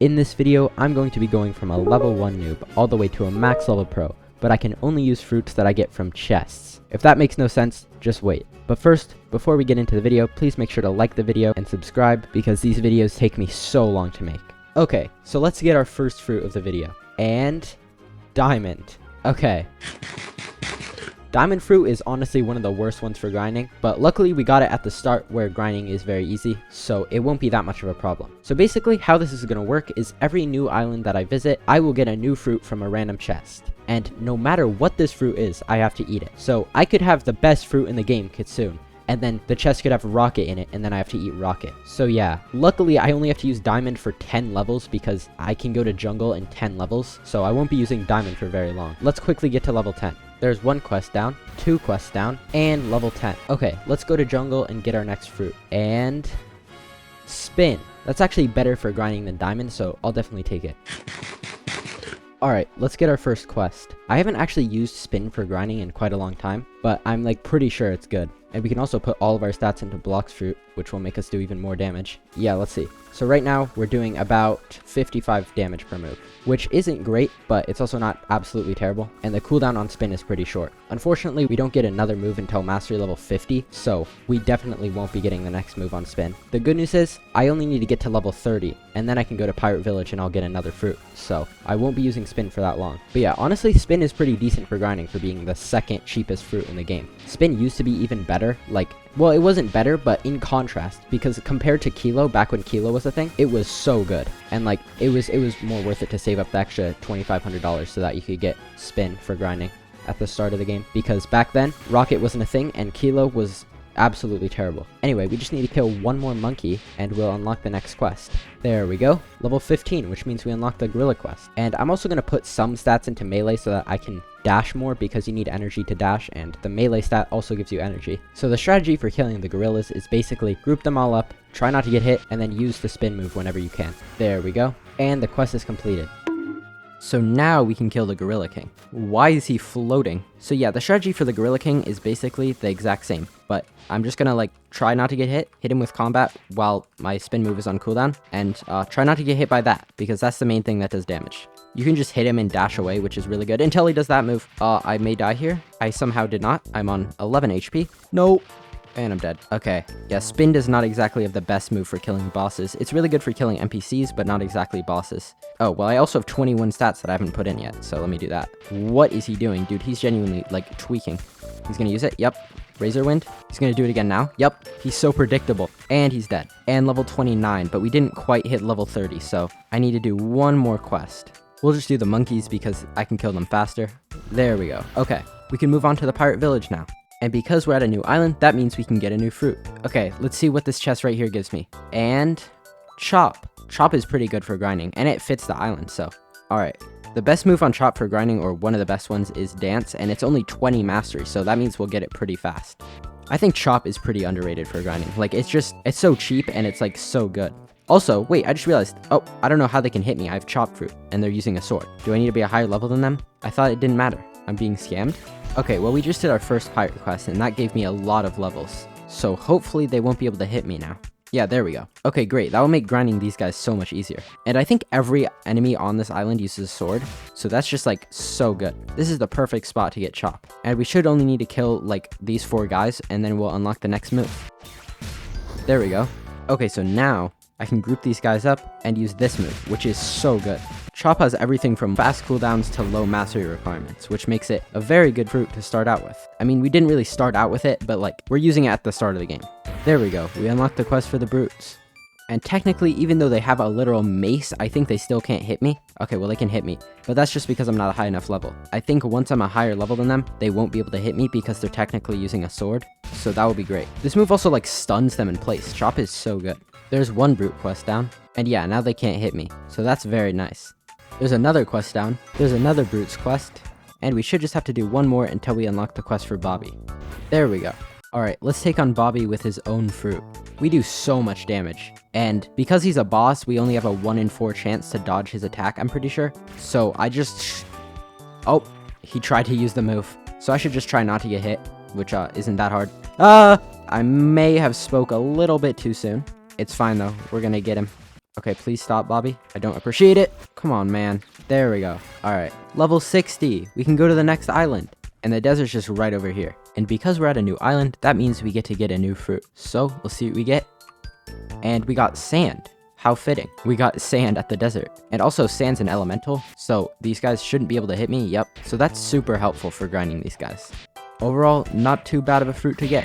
In this video, I'm going to be going from a level 1 noob all the way to a max level pro, but I can only use fruits that I get from chests. If that makes no sense, just wait. But first, before we get into the video, please make sure to like the video and subscribe because these videos take me so long to make. Okay, so let's get our first fruit of the video. And diamond. Okay. Diamond fruit is honestly one of the worst ones for grinding, but luckily we got it at the start where grinding is very easy, so it won't be that much of a problem. So basically how this is going to work is every new island that I visit, I will get a new fruit from a random chest. And no matter what this fruit is, I have to eat it. So I could have the best fruit in the game, Kitsune, and then the chest could have rocket in it, and then I have to eat rocket. So yeah, luckily I only have to use diamond for 10 levels because I can go to jungle in 10 levels, so I won't be using diamond for very long. Let's quickly get to level 10. There's 1 quest down, 2 quests down, and level 10. Okay, let's go to jungle and get our next fruit. And spin. That's actually better for grinding than diamond, so I'll definitely take it. Alright, let's get our first quest. I haven't actually used spin for grinding in quite a long time, but I'm like pretty sure it's good. And we can also put all of our stats into Blox fruit, which will make us do even more damage. Yeah, let's see. So right now, we're doing about 55 damage per move, which isn't great, but it's also not absolutely terrible. And the cooldown on spin is pretty short. Unfortunately, we don't get another move until mastery level 50, so we definitely won't be getting the next move on spin. The good news is, I only need to get to level 30, and then I can go to Pirate Village and I'll get another fruit. So I won't be using spin for that long. But yeah, honestly, spin is pretty decent for grinding for being the second cheapest fruit in the game. Spin used to be even better, like, well, it wasn't better, but in contrast, because compared to Kilo, back when Kilo was a thing, it was so good. And like, it was more worth it to save up the extra $2,500 so that you could get spin for grinding at the start of the game. Because back then, rocket wasn't a thing, and Kilo was absolutely terrible. Anyway, we just need to kill one more monkey, and we'll unlock the next quest. There we go. Level 15, which means we unlock the gorilla quest. And I'm also going to put some stats into melee so that I can dash more because you need energy to dash, and the melee stat also gives you energy. So the strategy for killing the gorillas is basically group them all up, try not to get hit, and then use the spin move whenever you can. There we go. And the quest is completed. So now we can kill the Gorilla King. Why is he floating? So yeah, the strategy for the Gorilla King is basically the exact same, but I'm just gonna like try not to get hit him with combat while my spin move is on cooldown, and try not to get hit by that, because that's the main thing that does damage. You can just hit him and dash away, which is really good, until he does that move. I may die here. I somehow did not. I'm on 11 HP. No. And I'm dead. Okay. Yeah, spin does not exactly have the best move for killing bosses. It's really good for killing NPCs, but not exactly bosses. Oh, well, I also have 21 stats that I haven't put in yet, so let me do that. What is he doing? Dude, he's genuinely, like, tweaking. He's gonna use it. Yep. Razor Wind. He's gonna do it again now. Yep. He's so predictable. And he's dead. And level 29, but we didn't quite hit level 30, so I need to do one more quest. We'll just do the monkeys because I can kill them faster. There we go. Okay. We can move on to the Pirate Village now. And because we're at a new island, that means we can get a new fruit. Okay, let's see what this chest right here gives me. And Chop. Chop is pretty good for grinding, and it fits the island, so. Alright, the best move on Chop for grinding, or one of the best ones, is Dance, and it's only 20 mastery, so that means we'll get it pretty fast. I think Chop is pretty underrated for grinding. Like, it's so cheap, and it's like so good. Also, wait, I just realized, oh, I don't know how they can hit me. I have Chop fruit, and they're using a sword. Do I need to be a higher level than them? I thought it didn't matter. I'm being scammed? Okay, well, we just did our first pirate quest, and that gave me a lot of levels. So hopefully they won't be able to hit me now. Yeah, there we go. Okay, great. That will make grinding these guys so much easier. And I think every enemy on this island uses a sword, so that's just like so good. This is the perfect spot to get Chop. And we should only need to kill like these 4 guys, and then we'll unlock the next move. There we go. Okay, so now I can group these guys up and use this move, which is so good. Chop has everything from fast cooldowns to low mastery requirements, which makes it a very good fruit to start out with. I mean, we didn't really start out with it, but like, we're using it at the start of the game. There we go, we unlocked the quest for the brutes. And technically, even though they have a literal mace, I think they still can't hit me. Okay, well, they can hit me, but that's just because I'm not a high enough level. I think once I'm a higher level than them, they won't be able to hit me because they're technically using a sword, so that would be great. This move also like stuns them in place. Chop is so good. There's 1 brute quest down, and yeah, now they can't hit me, so that's very nice. There's another quest down, there's another brute's quest, and we should just have to do 1 more until we unlock the quest for Bobby. There we go. Alright, let's take on Bobby with his own fruit. We do so much damage, and because he's a boss, we only have a 1 in 4 chance to dodge his attack, I'm pretty sure. So I just... Oh, he tried to use the move. So I should just try not to get hit, which isn't that hard. I may have spoke a little bit too soon. It's fine though, we're gonna get him. Okay, please stop, Bobby. I don't appreciate it. Come on, man. There we go. All right, level 60. We can go to the next island. And the desert's just right over here. And because we're at a new island, that means we get to get a new fruit. So, let's see what we get. And we got sand. How fitting. We got sand at the desert. And also, sand's an elemental, so these guys shouldn't be able to hit me. Yep. So that's super helpful for grinding these guys. Overall, not too bad of a fruit to get.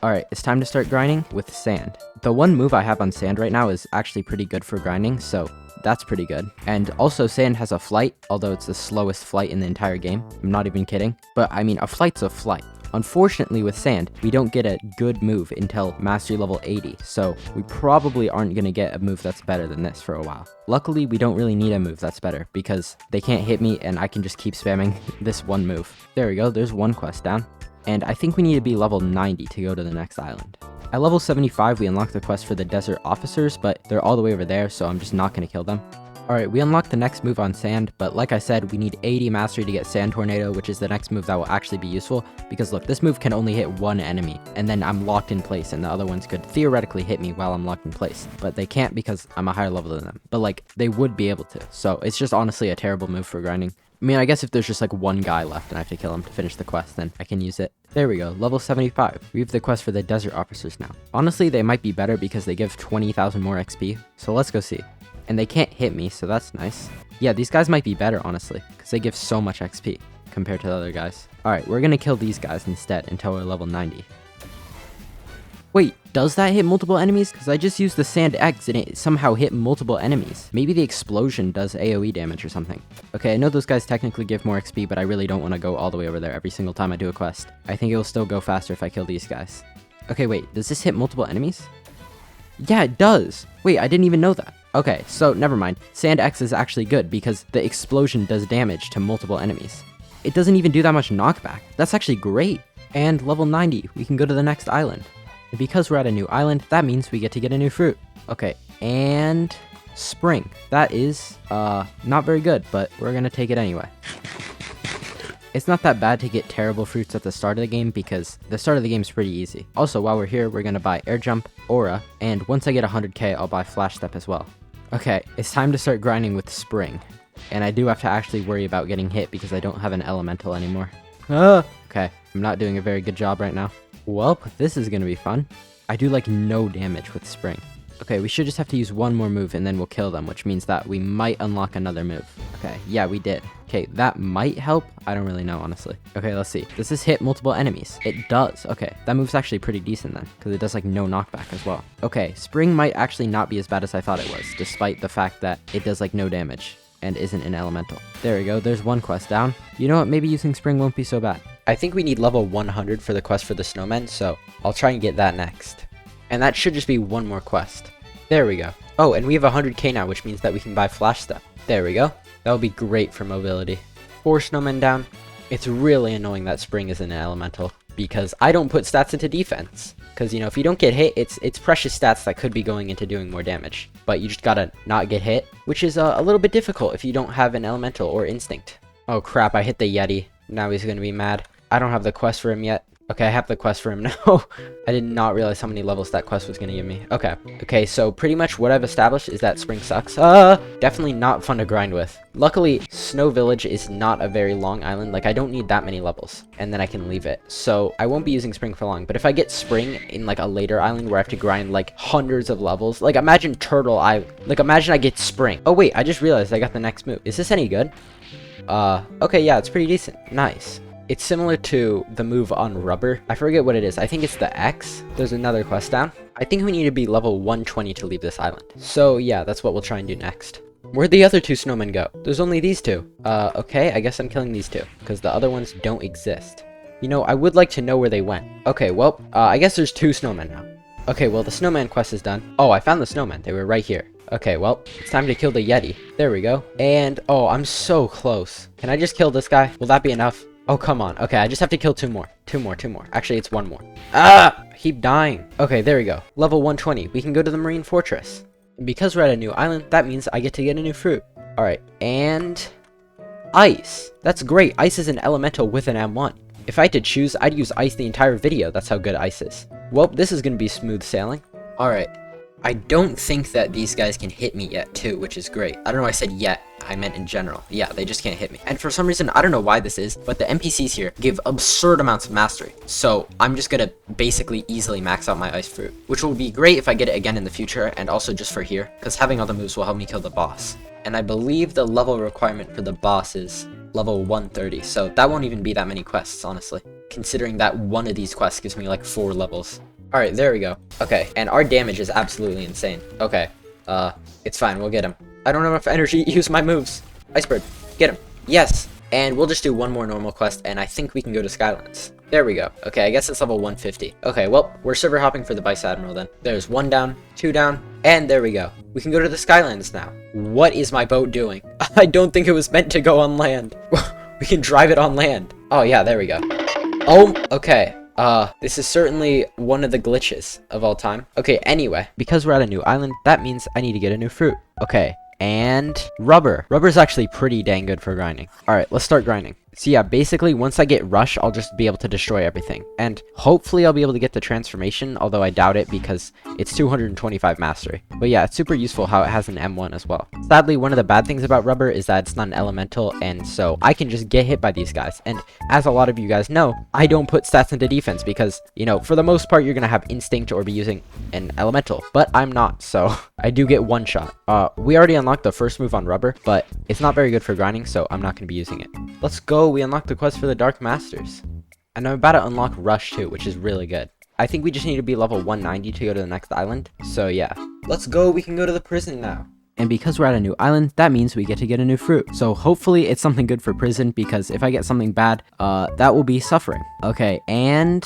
Alright, it's time to start grinding with sand. The one move I have on sand right now is actually pretty good for grinding, so that's pretty good. And also, sand has a flight, although it's the slowest flight in the entire game. I'm not even kidding. But I mean, a flight's a flight. Unfortunately, with sand, we don't get a good move until mastery level 80, so we probably aren't going to get a move that's better than this for a while. Luckily, we don't really need a move that's better, because they can't hit me and I can just keep spamming this one move. There we go, there's one quest down. And I think we need to be level 90 to go to the next island. At level 75, we unlock the quest for the desert officers, but they're all the way over there, so I'm just not going to kill them. Alright, we unlocked the next move on sand, but like I said, we need 80 mastery to get Sand Tornado, which is the next move that will actually be useful, because look, this move can only hit one enemy, and then I'm locked in place, and the other ones could theoretically hit me while I'm locked in place, but they can't because I'm a higher level than them, but like, they would be able to, so it's just honestly a terrible move for grinding. I mean, I guess if there's just like one guy left and I have to kill him to finish the quest, then I can use it. There we go, level 75. We have the quest for the desert officers now. Honestly, they might be better because they give 20,000 more XP, so let's go see. And they can't hit me, so that's nice. Yeah, these guys might be better, honestly, because they give so much XP compared to the other guys. Alright, we're gonna kill these guys instead until we're level 90. Wait, does that hit multiple enemies? Because I just used the Sand X and it somehow hit multiple enemies. Maybe the explosion does AoE damage or something. Okay, I know those guys technically give more XP, but I really don't want to go all the way over there every single time I do a quest. I think it will still go faster if I kill these guys. Okay, wait, does this hit multiple enemies? Yeah, it does. Wait, I didn't even know that. Okay, so never mind. Sand X is actually good because the explosion does damage to multiple enemies. It doesn't even do that much knockback. That's actually great. And level 90, we can go to the next island. And because we're at a new island, that means we get to get a new fruit. Okay, and spring. That is, not very good, but we're gonna take it anyway. It's not that bad to get terrible fruits at the start of the game because the start of the game is pretty easy. Also, while we're here, we're gonna buy air jump, aura, and once I get 100k, I'll buy flash step as well. Okay, it's time to start grinding with spring. And I do have to actually worry about getting hit because I don't have an elemental anymore. Okay, I'm not doing a very good job right now. Well, this is gonna be fun. I do like no damage with spring. Okay, we should just have to use one more move and then we'll kill them, which means that we might unlock another move. Okay, yeah, we did. Okay, that might help. I don't really know, honestly. Okay, let's see. Does this hit multiple enemies? It does. Okay, that move's actually pretty decent then, because it does like no knockback as well. Okay, spring might actually not be as bad as I thought it was, despite the fact that it does like no damage and isn't an elemental. There we go, there's one quest down. You know what, maybe using spring won't be so bad. I think we need level 100 for the quest for the snowmen, so I'll try and get that next. And that should just be one more quest. There we go. Oh, and we have 100k now, which means that we can buy flash stuff. There we go. That would be great for mobility. 4 snowmen down. It's really annoying that spring isn't an elemental, because I don't put stats into defense. Because, you know, if you don't get hit, it's precious stats that could be going into doing more damage. But you just gotta not get hit, which is a little bit difficult if you don't have an elemental or instinct. Oh crap, I hit the Yeti. Now he's gonna be mad. I don't have the quest for him yet. Okay, I have the quest for him now. I did not realize how many levels that quest was gonna give me. Okay, so pretty much what I've established is that spring sucks. Definitely not fun to grind with. Luckily, Snow Village is not a very long island. Like, I don't need that many levels, and then I can leave it. So, I won't be using spring for long, but if I get spring in, like, a later island where I have to grind, like, hundreds of levels, like, imagine Turtle Island. Like, imagine I get spring. Oh, wait, I just realized I got the next move. Is this any good? Okay, yeah, it's pretty decent. Nice. It's similar to the move on rubber. I forget what it is. I think it's the X. There's another quest down. I think we need to be level 120 to leave this island. So yeah, that's what we'll try and do next. Where'd the other 2 snowmen go? There's only these 2. Okay, I guess I'm killing these 2, because the other ones don't exist. You know, I would like to know where they went. Okay, well, I guess there's 2 snowmen now. Okay, well, the snowman quest is done. Oh, I found the snowmen. They were right here. Okay, well, it's time to kill the Yeti. There we go. And, oh, I'm so close. Can I just kill this guy? Will that be enough? Oh, come on. Okay, I just have to kill 2 more. 2 more. Actually, it's 1 more. Ah! I keep dying. Okay, there we go. Level 120. We can go to the Marine Fortress. And because we're at a new island, that means I get to get a new fruit. Alright, and ice. That's great. Ice is an elemental with an M1. If I had to choose, I'd use ice the entire video. That's how good ice is. Well, this is going to be smooth sailing. Alright. I don't think that these guys can hit me yet, too, which is great. I don't know why I said yet. I meant in general. Yeah, they just can't hit me. And for some reason, I don't know why this is, but the NPCs here give absurd amounts of mastery. So I'm just gonna basically easily max out my ice fruit, which will be great if I get it again in the future, and also just for here, because having all the moves will help me kill the boss. And I believe the level requirement for the boss is level 130, so that won't even be that many quests, honestly, considering that one of these quests gives me like 4 levels. Alright, there we go. Okay, and our damage is absolutely insane. Okay, it's fine, we'll get him. I don't have enough energy to use my moves. Icebird, get him. Yes! And we'll just do one more normal quest, and I think we can go to Skylands. There we go. Okay, I guess it's level 150. Okay, well, we're server hopping for the Vice Admiral then. There's 1 down, 2 down, and there we go. We can go to the Skylands now. What is my boat doing? I don't think it was meant to go on land. We can drive it on land. Oh yeah, there we go. Oh, okay. This is certainly one of the glitches of all time. Okay, anyway, because we're at a new island, that means I need to get a new fruit. Okay, and rubber. Rubber's actually pretty dang good for grinding. Alright, let's start grinding. So yeah, basically, once I get Rush, I'll just be able to destroy everything. And hopefully I'll be able to get the transformation, although I doubt it because it's 225 mastery. But yeah, it's super useful how it has an M1 as well. Sadly, one of the bad things about Rubber is that it's not an elemental, and so I can just get hit by these guys. And as a lot of you guys know, I don't put stats into defense because, you know, for the most part, you're gonna have Instinct or be using an elemental. But I'm not, so I do get one shot. We already unlocked the first move on Rubber, but it's not very good for grinding, so I'm not gonna be using it. Let's go. We unlocked the quest for the Dark Masters. And I'm about to unlock Rush too, which is really good. I think we just need to be level 190 to go to the next island. So yeah. Let's go, we can go to the prison now. And because we're at a new island, that means we get to get a new fruit. So hopefully it's something good for prison, because if I get something bad, that will be suffering. Okay, and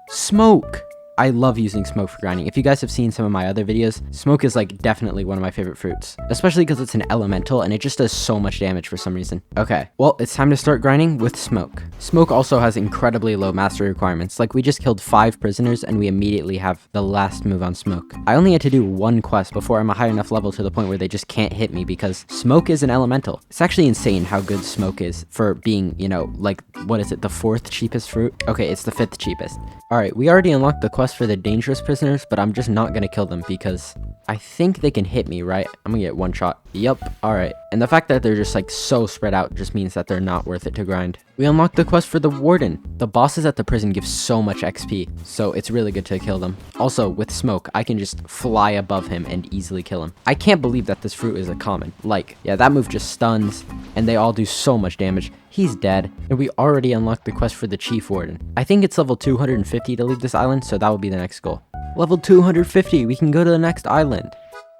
smoke. I love using smoke for grinding. If you guys have seen some of my other videos, smoke is like definitely one of my favorite fruits, especially because it's an elemental and it just does so much damage for some reason. Okay, well, it's time to start grinding with smoke. Smoke also has incredibly low mastery requirements. Like, we just killed 5 prisoners and we immediately have the last move on smoke. I only had to do 1 quest before I'm a high enough level to the point where they just can't hit me, because smoke is an elemental. It's actually insane how good smoke is for being, you know, like, what is it, the 4th cheapest fruit? Okay, it's the 5th cheapest. Alright, we already unlocked the quest for the dangerous prisoners, but I'm just not gonna kill them because I think they can hit me, right? I'm gonna get 1 shot. Yup, alright. And the fact that they're just like so spread out just means that they're not worth it to grind. We unlocked the quest for the warden. The bosses at the prison give so much XP, so it's really good to kill them. Also, with smoke, I can just fly above him and easily kill him. I can't believe that this fruit is a common. Like, yeah, that move just stuns, and they all do so much damage. He's dead, and we already unlocked the quest for the Chief Warden. I think it's level 250 to leave this island, so that will be the next goal. Level 250, we can go to the next island.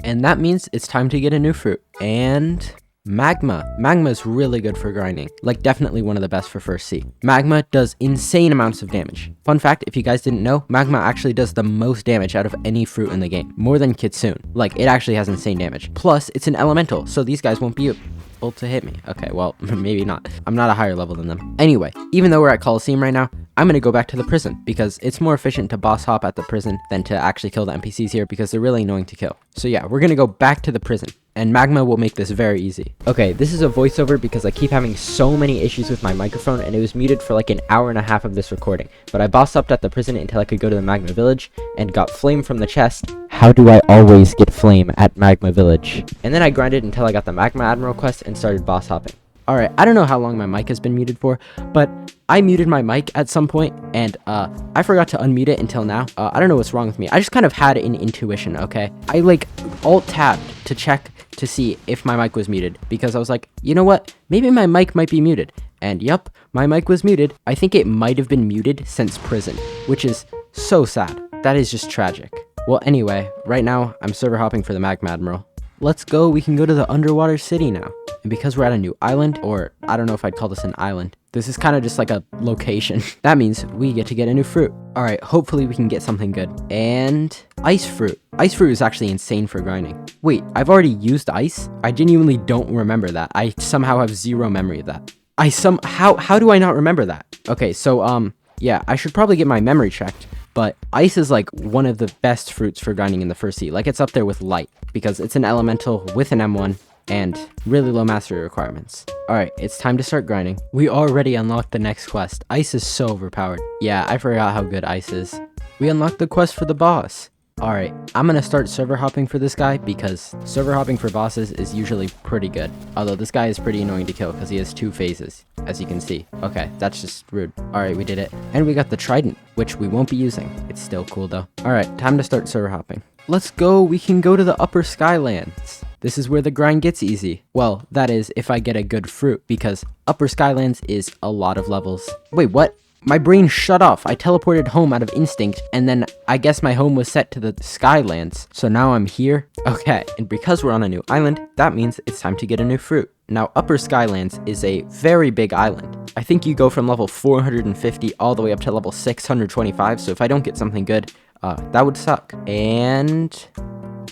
And that means it's time to get a new fruit. And magma. Magma is really good for grinding. Like, definitely one of the best for first sea. Magma does insane amounts of damage. Fun fact, if you guys didn't know, magma actually does the most damage out of any fruit in the game. More than Kitsune. Like, it actually has insane damage. Plus, it's an elemental, so these guys won't be able to hit me. Okay, well, maybe not. I'm not a higher level than them. Anyway, even though we're at Coliseum right now, I'm gonna go back to the prison, because it's more efficient to boss hop at the prison than to actually kill the NPCs here, because they're really annoying to kill. So yeah, we're gonna go back to the prison, and magma will make this very easy. Okay, this is a voiceover because I keep having so many issues with my microphone, and it was muted for like an hour and a half of this recording. But I boss hopped at the prison until I could go to the magma village, and got flame from the chest. How do I always get flame at magma village? And then I grinded until I got the magma admiral quest and started boss hopping. Alright, I don't know how long my mic has been muted for, but I muted my mic at some point, and I forgot to unmute it until now. I don't know what's wrong with me. I just kind of had an intuition, okay? I like alt-tabbed to check to see if my mic was muted, because I was like, you know what? Maybe my mic might be muted. And yup, my mic was muted. I think it might have been muted since prison, which is so sad. That is just tragic. Well, anyway, right now, I'm server hopping for the magma admiral. Let's go, we can go to the underwater city now. And because we're at a new island, or I don't know if I'd call this an island, this is kind of just like a location. That means we get to get a new fruit. Alright, hopefully we can get something good. And ice fruit. Ice fruit is actually insane for grinding. Wait, I've already used ice? I genuinely don't remember that. I somehow have 0 memory of that. How do I not remember that? Okay, so, yeah, I should probably get my memory checked. But ice is like one of the best fruits for grinding in the first sea. Like, it's up there with light, because it's an elemental with an M1 and really low mastery requirements. Alright, it's time to start grinding. We already unlocked the next quest. Ice is so overpowered. Yeah, I forgot how good ice is. We unlocked the quest for the boss. Alright, I'm gonna start server hopping for this guy because server hopping for bosses is usually pretty good. Although this guy is pretty annoying to kill because he has 2 phases, as you can see. Okay, that's just rude. Alright, we did it. And we got the trident, which we won't be using. It's still cool though. Alright, time to start server hopping. Let's go, we can go to the upper Skylands. This is where the grind gets easy. Well, that is if I get a good fruit, because upper Skylands is a lot of levels. Wait, what? My brain shut off. I teleported home out of instinct, and then I guess my home was set to the Skylands. So now I'm here. Okay, and because we're on a new island, that means it's time to get a new fruit. Now, Upper Skylands is a very big island. I think you go from level 450 all the way up to level 625, so if I don't get something good, that would suck. And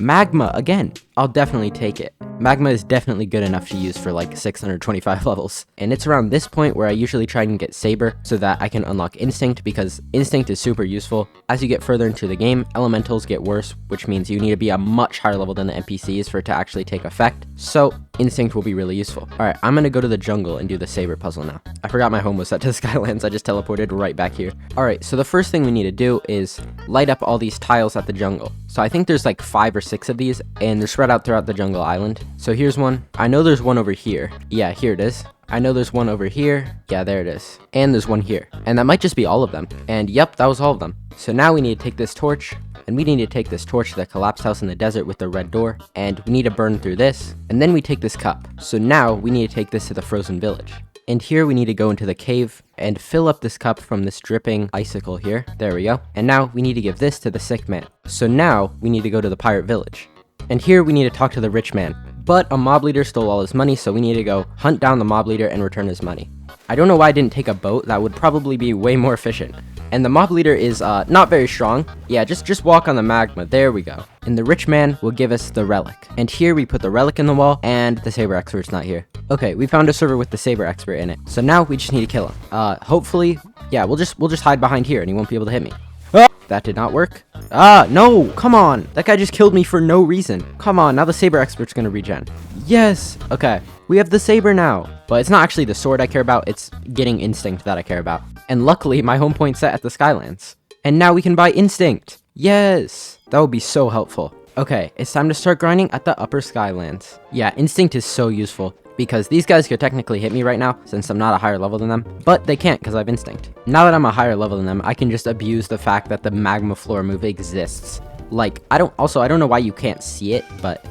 magma again. I'll definitely take it. Magma is definitely good enough to use for like 625 levels. And it's around this point where I usually try and get Saber so that I can unlock Instinct, because Instinct is super useful. As you get further into the game, elementals get worse, which means you need to be a much higher level than the NPCs for it to actually take effect. So Instinct will be really useful. Alright, I'm gonna go to the jungle and do the Saber puzzle now. I forgot my home was set to the Skylands. I just teleported right back here. Alright, so the first thing we need to do is light up all these tiles at the jungle. So I think there's like 5 or 6 of these, and they're spread out throughout the jungle island. So here's one. I know there's one over here. Yeah, here it is. I know there's one over here. Yeah, there it is. And there's one here. And that might just be all of them. And yep, that was all of them. So now we need to take this torch, and we need to take this torch to the collapsed house in the desert with the red door, and we need to burn through this, and then we take this cup. So now we need to take this to the frozen village. And here we need to go into the cave and fill up this cup from this dripping icicle here. There we go. And now we need to give this to the sick man. So now we need to go to the pirate village. And here we need to talk to the rich man. But a mob leader stole all his money, so we need to go hunt down the mob leader and return his money. I don't know why I didn't take a boat. That would probably be way more efficient. And the mob leader is not very strong. Yeah, just walk on the magma. There we go. And the rich man will give us the relic. And here we put the relic in the wall, and the Saber Expert's not here. Okay, we found a server with the Saber Expert in it. So now we just need to kill him. Hopefully, yeah, we'll just hide behind here and he won't be able to hit me. Ah! That did not work. No, come on. That guy just killed me for no reason. Come on, now the Saber Expert's gonna regen. Yes, okay. We have the Saber now. But it's not actually the sword I care about, it's getting Instinct that I care about. And luckily, my home point's set at the Skylands. And now we can buy Instinct. Yes, that would be so helpful. Okay, it's time to start grinding at the Upper Skylands. Yeah, Instinct is so useful, because these guys could technically hit me right now, since I'm not a higher level than them, but they can't because I have Instinct. Now that I'm a higher level than them, I can just abuse the fact that the Magma Floor move exists. Like, I don't know why you can't see it, but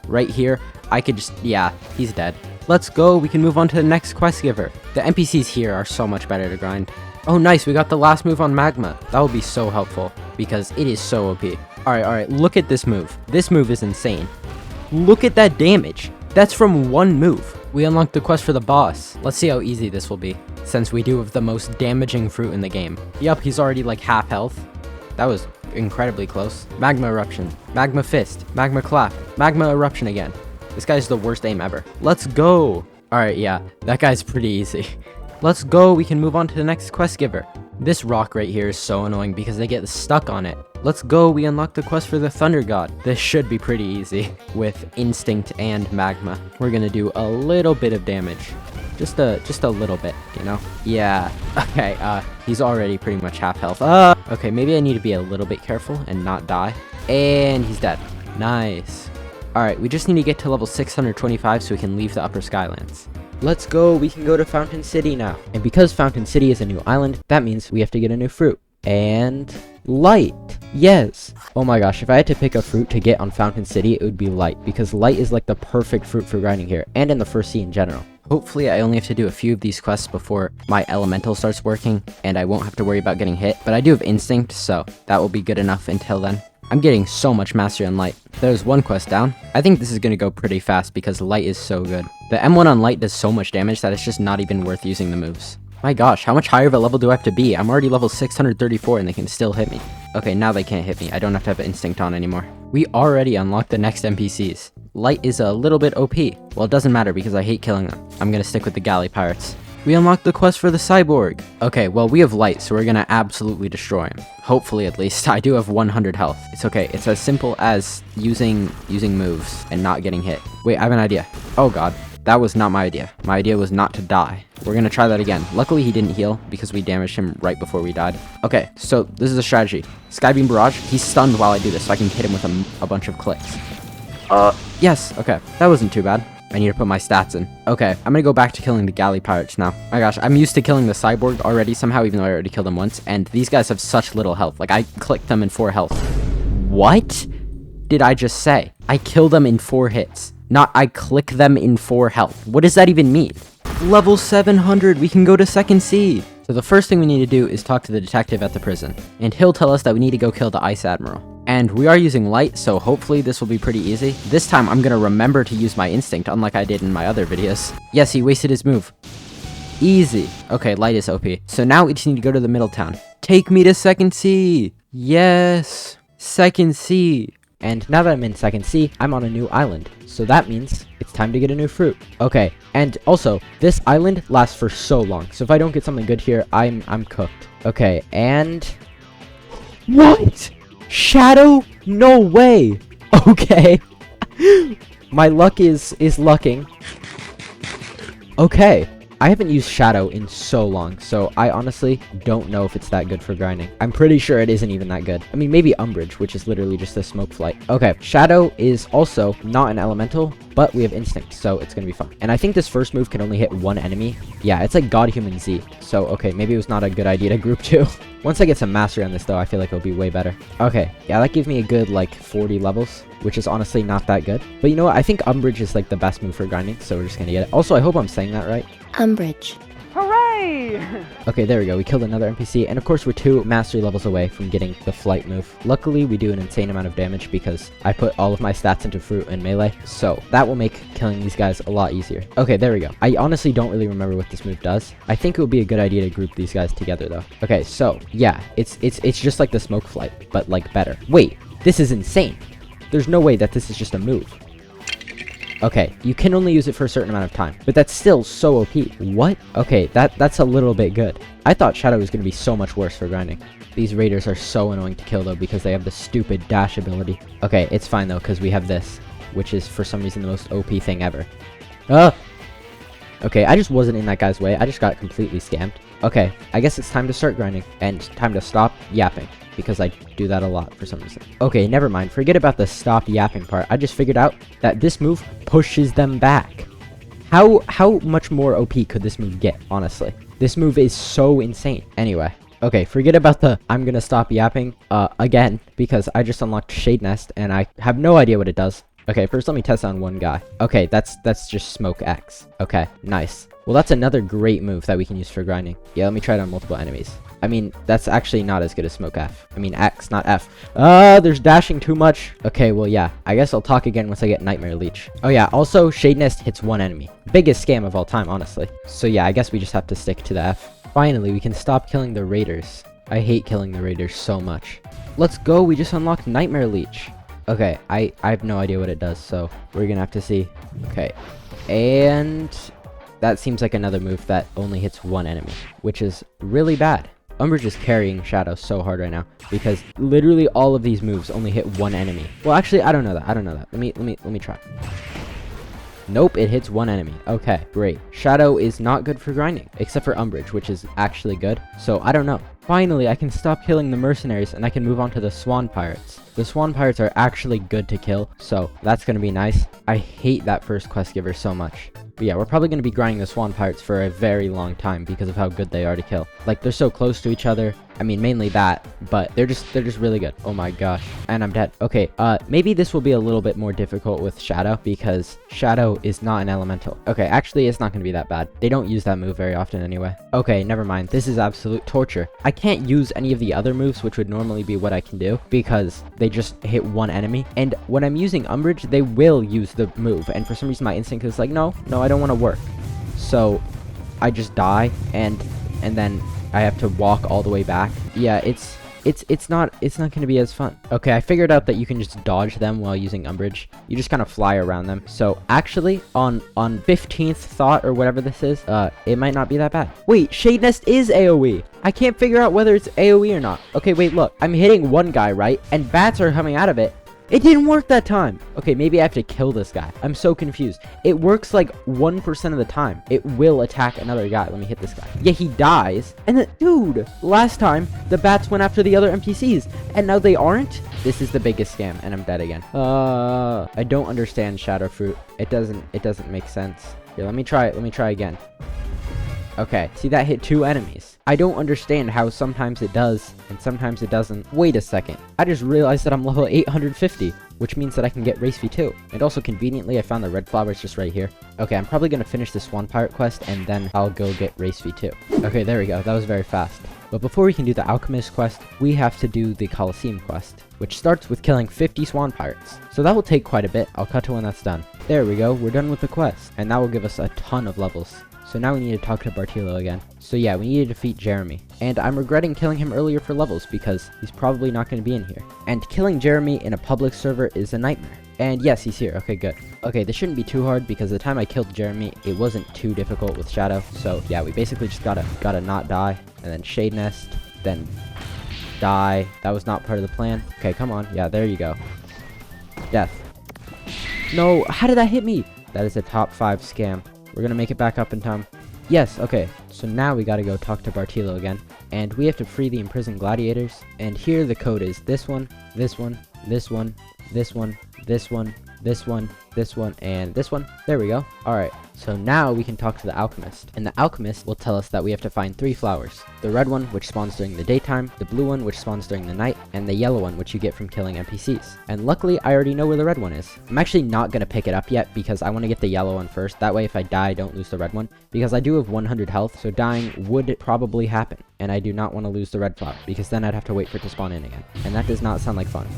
right here, I could just, yeah, he's dead. Let's go, we can move on to the next quest giver. The NPCs here are so much better to grind. Oh nice, we got the last move on Magma. That will be so helpful, because it is so OP. Alright, look at this move. This move is insane. Look at that damage. That's from one move. We unlocked the quest for the boss. Let's see how easy this will be, since we do have the most damaging fruit in the game. Yup, he's already like half health. That was incredibly close. Magma Eruption, Magma Fist, Magma Clap, Magma Eruption again. This guy's the worst aim ever. Let's go. Alright, yeah, that guy's pretty easy. Let's go, we can move on to the next quest giver. This rock right here is so annoying because they get stuck on it. Let's go, we unlock the quest for the Thunder God. This should be pretty easy with Instinct and Magma. We're gonna do a little bit of damage. Just a little bit, you know? Yeah, okay, he's already pretty much half health. Okay, maybe I need to be a little bit careful and not die. And he's dead. Nice. Alright, we just need to get to level 625 so we can leave the Upper Skylands. Let's go, we can go to Fountain City now. And because Fountain City is a new island, that means we have to get a new fruit. And light. Yes. Oh my gosh, if I had to pick a fruit to get on Fountain City, it would be light, because light is like the perfect fruit for grinding here, and in the first sea in general. Hopefully I only have to do a few of these quests before my elemental starts working, and I won't have to worry about getting hit, but I do have Instinct, so that will be good enough until then. I'm getting so much mastery on light. There's one quest down. I think this is gonna go pretty fast because light is so good. The M1 on light does so much damage that it's just not even worth using the moves. My gosh, how much higher of a level do I have to be? I'm already level 634 and they can still hit me. Okay, now they can't hit me. I don't have to have Instinct on anymore. We already unlocked the next NPCs. Light is a little bit OP. Well, it doesn't matter because I hate killing them. I'm gonna stick with the galley pirates. We unlocked the quest for the cyborg. Okay, well, we have light, so we're gonna absolutely destroy him. Hopefully, at least. I do have 100 health. It's okay. It's as simple as using moves and not getting hit. Wait, I have an idea. Oh god. that was not my idea. My idea was not to die. We're gonna try that again. Luckily, he didn't heal because we damaged him right before we died. Okay, so this is a strategy. Skybeam Barrage, he's stunned while I do this, so I can hit him with a bunch of clicks. Yes, okay. That wasn't too bad. I need to put my stats in. Okay, I'm gonna go back to killing the galley pirates now. Oh my gosh, I'm used to killing the cyborg already somehow, even though I already killed him once. And these guys have such little health. Like, I clicked them in 4 health. What did I just say? I killed them in 4 hits. Not I click them in 4 health. What does that even mean? Level 700, we can go to 2nd seed. So the first thing we need to do is talk to the detective at the prison. And he'll tell us that we need to go kill the Ice Admiral. And we are using light, so hopefully this will be pretty easy. This time I'm gonna remember to use my instinct, unlike I did in my other videos. Yes, he wasted his move. Easy. Okay, light is OP. So now we just need to go to the middle town. Take me to 2nd C. Yes. 2nd C. And now that I'm in 2nd C, I'm on a new island. So that means it's time to get a new fruit. Okay, and also, this island lasts for so long. So if I don't get something good here, I'm cooked. Okay, and... What? Shadow? No way. Okay. My luck is lucking. Okay. I haven't used Shadow in so long, so I honestly don't know if it's that good for grinding. I'm pretty sure it isn't even that good. I mean, maybe Umbrage, which is literally just a smoke flight. Okay, Shadow is also not an elemental, but we have Instinct, so it's gonna be fun. And I think this first move can only hit 1 enemy. Yeah, it's like God Human Z. So, okay, maybe it was not a good idea to group 2. Once I get some mastery on this, though, I feel like it'll be way better. Okay, yeah, that gives me a good, like, 40 levels, which is honestly not that good. But you know what? I think Umbrage is, like, the best move for grinding, so we're just gonna get it. Also, I hope I'm saying that right. Umbrage. Hooray! Okay, there we go. We killed another NPC, and of course, we're 2 mastery levels away from getting the flight move. Luckily, we do an insane amount of damage because I put all of my stats into fruit and melee, so that will make killing these guys a lot easier. Okay, there we go. I honestly don't really remember what this move does. I think it would be a good idea to group these guys together, though. Okay, so yeah, it's just like the smoke flight, but like better. Wait, this is insane. There's no way that this is just a move. Okay, you can only use it for a certain amount of time, but that's still so OP. What? Okay, that's a little bit good. I thought Shadow was going to be so much worse for grinding. These raiders are so annoying to kill, though, because they have the stupid dash ability. Okay, it's fine, though, because we have this, which is, for some reason, the most OP thing ever. Ah! Okay, I just wasn't in that guy's way. I just got completely scammed. Okay, I guess it's time to start grinding, and time to stop yapping, because I do that a lot for some reason. Okay, never mind. Forget about the stop yapping part. I just figured out that this move pushes them back. How much more OP could this move get, honestly? This move is so insane. Anyway, okay, forget about the I'm gonna stop yapping again, because I just unlocked Shade Nest, and I have no idea what it does. Okay, first let me test on one guy. Okay, that's just Smoke X. Okay, nice. Well, that's another great move that we can use for grinding. Yeah, let me try it on multiple enemies. I mean, that's actually not as good as Smoke F. I mean, X, not F. There's dashing too much. Okay, well, yeah. I guess I'll talk again once I get Nightmare Leech. Oh, yeah. Also, Shade Nest hits 1 enemy. Biggest scam of all time, honestly. So, yeah, I guess we just have to stick to the F. Finally, we can stop killing the raiders. I hate killing the raiders so much. Let's go. We just unlocked Nightmare Leech. Okay, I have no idea what it does, so we're gonna have to see. Okay, and that seems like another move that only hits 1 enemy, which is really bad. Umbrage is carrying Shadow so hard right now because literally all of these moves only hit 1 enemy. Well, actually, I don't know that. Let me try. Nope, it hits 1 enemy. Okay, great. Shadow is not good for grinding, except for Umbrage, which is actually good. So I don't know. Finally, I can stop killing the mercenaries and I can move on to the Swan Pirates. The Swan Pirates are actually good to kill, so that's gonna be nice. I hate that first quest giver so much. But yeah, we're probably going to be grinding the Swan Pirates for a very long time because of how good they are to kill. Like, they're so close to each other. I mean, mainly that, but they're just really good. Oh my gosh. And I'm dead. Okay, maybe this will be a little bit more difficult with Shadow because Shadow is not an elemental. Okay, actually, it's not going to be that bad. They don't use that move very often anyway. Okay, never mind. This is absolute torture. I can't use any of the other moves, which would normally be what I can do because they just hit 1 enemy. And when I'm using Umbrage, they will use the move. And for some reason, my instinct is like, no, I don't want to work. So I just die and then I have to walk all the way back. Yeah, it's not going to be as fun. Okay, I figured out that you can just dodge them while using Umbrage. You just kind of fly around them. So actually, on 15th thought or whatever this is, it might not be that bad. Wait, Shade Nest is AoE. I can't figure out whether it's AoE or not. Okay, wait, look. I'm hitting one guy, right? And bats are coming out of it. It didn't work that time. Okay, maybe I have to kill this guy. I'm so confused. It works like 1% of the time. It will attack another guy. Let me hit this guy. Yeah, he dies. And then, dude, last time the bats went after the other NPCs and now they aren't. This is the biggest scam and I'm dead again. I don't understand Shadow Fruit. It doesn't make sense. Here, let me try it. Let me try again. Okay, see, that hit 2 enemies. I don't understand how sometimes it does and sometimes it doesn't. Wait a second. I just realized that I'm level 850, which means that I can get Race V2. And also conveniently, I found the red flowers just right here. Okay, I'm probably going to finish the Swan Pirate quest and then I'll go get Race V2. Okay, there we go. That was very fast. But before we can do the Alchemist quest, we have to do the Colosseum quest, which starts with killing 50 Swan Pirates. So that will take quite a bit. I'll cut to when that's done. There we go. We're done with the quest. And that will give us a ton of levels. So now we need to talk to Bartilo again. So yeah, we need to defeat Jeremy. And I'm regretting killing him earlier for levels because he's probably not going to be in here. And killing Jeremy in a public server is a nightmare. And yes, he's here. Okay, good. Okay, this shouldn't be too hard because the time I killed Jeremy, it wasn't too difficult with Shadow. So yeah, we basically just gotta not die. And then Shade Nest, then die. That was not part of the plan. Okay, come on. Yeah, there you go. Death. No, how did that hit me? That is a top 5 scam. We're gonna make it back up in time. Yes, okay. So now we gotta go talk to Bartilo again. And we have to free the imprisoned gladiators. And here the code is this one, this one, this one, this one, this one, this one, this one, and this one. There we go. Alright, so now we can talk to the alchemist. And the alchemist will tell us that we have to find 3 flowers. The red one, which spawns during the daytime, the blue one, which spawns during the night, and the yellow one, which you get from killing NPCs. And luckily, I already know where the red one is. I'm actually not going to pick it up yet because I want to get the yellow one first. That way, if I die, I don't lose the red one. Because I do have 100 health, so dying would probably happen. And I do not want to lose the red flower, because then I'd have to wait for it to spawn in again. And that does not sound like fun.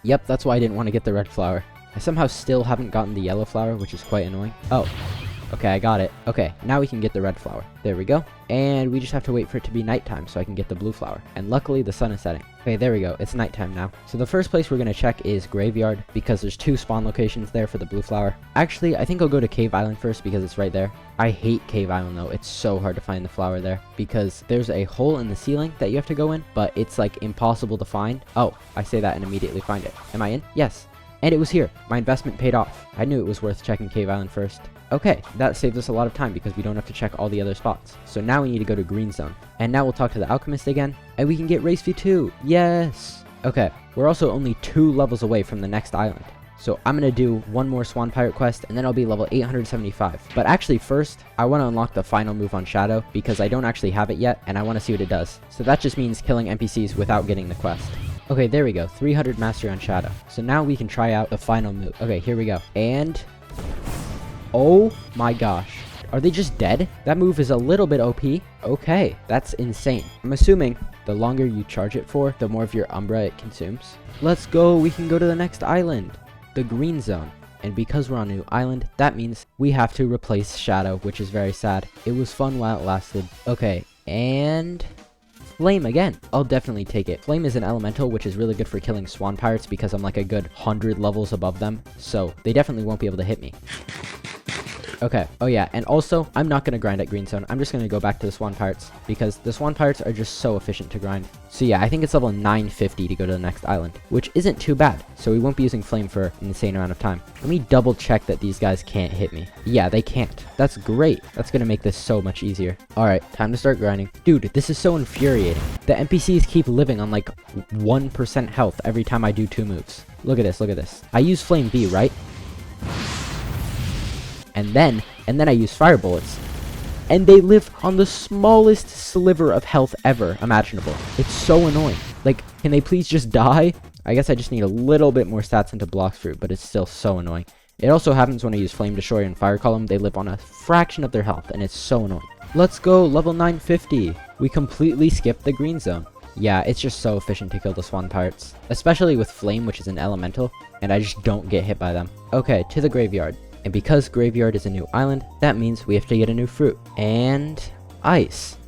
Yep, that's why I didn't want to get the red flower. I somehow still haven't gotten the yellow flower, which is quite annoying. Oh, okay, I got it. Okay, now we can get the red flower. There we go. And we just have to wait for it to be nighttime so I can get the blue flower. And luckily, the sun is setting. Okay, there we go. It's nighttime now. So the first place we're going to check is Graveyard, because there's 2 spawn locations there for the blue flower. Actually, I think I'll go to Cave Island first because it's right there. I hate Cave Island though. It's so hard to find the flower there because there's a hole in the ceiling that you have to go in, but it's like impossible to find. Oh, I say that and immediately find it. Am I in? Yes. And it was here. My investment paid off. I knew it was worth checking Cave Island first. Okay, that saves us a lot of time because we don't have to check all the other spots. So now we need to go to Green Zone. And now we'll talk to the Alchemist again. And we can get Race V2. Yes! Okay, we're also only 2 levels away from the next island. So I'm going to do 1 more Swan Pirate quest and then I'll be level 875. But actually first, I want to unlock the final move on Shadow because I don't actually have it yet and I want to see what it does. So that just means killing NPCs without getting the quest. Okay, there we go. 300 mastery on Shadow. So now we can try out the final move. Okay, here we go. And... oh my gosh. Are they just dead? That move is a little bit OP. Okay, that's insane. I'm assuming the longer you charge it for, the more of your Umbra it consumes. Let's go. We can go to the next island. The Green Zone. And because we're on a new island, that means we have to replace Shadow, which is very sad. It was fun while it lasted. Okay, and... Flame again. I'll definitely take it. Flame is an elemental, which is really good for killing Swan Pirates because I'm like a good 100 levels above them. So they definitely won't be able to hit me. Okay. Oh yeah, and also, I'm not going to grind at Green Zone. I'm just going to go back to the Swan Pirates because the Swan Pirates are just so efficient to grind. So yeah, I think it's level 950 to go to the next island, which isn't too bad. So we won't be using Flame for an insane amount of time. Let me double check that these guys can't hit me. Yeah, they can't. That's great. That's going to make this so much easier. Alright, time to start grinding. Dude, this is so infuriating. The NPCs keep living on like 1% health every time I do 2 moves. Look at this, look at this. I use Flame B, right? And then I use fire bullets. And they live on the smallest sliver of health ever imaginable. It's so annoying. Like, can they please just die? I guess I just need a little bit more stats into Blox Fruit, but it's still so annoying. It also happens when I use Flame Destroyer and Fire Column. They live on a fraction of their health, and it's so annoying. Let's go, level 950. We completely skipped the Green Zone. Yeah, it's just so efficient to kill the Swan Pirates. Especially with Flame, which is an elemental, and I just don't get hit by them. Okay, to the Graveyard. And because Graveyard is a new island, that means we have to get a new fruit. And... ice.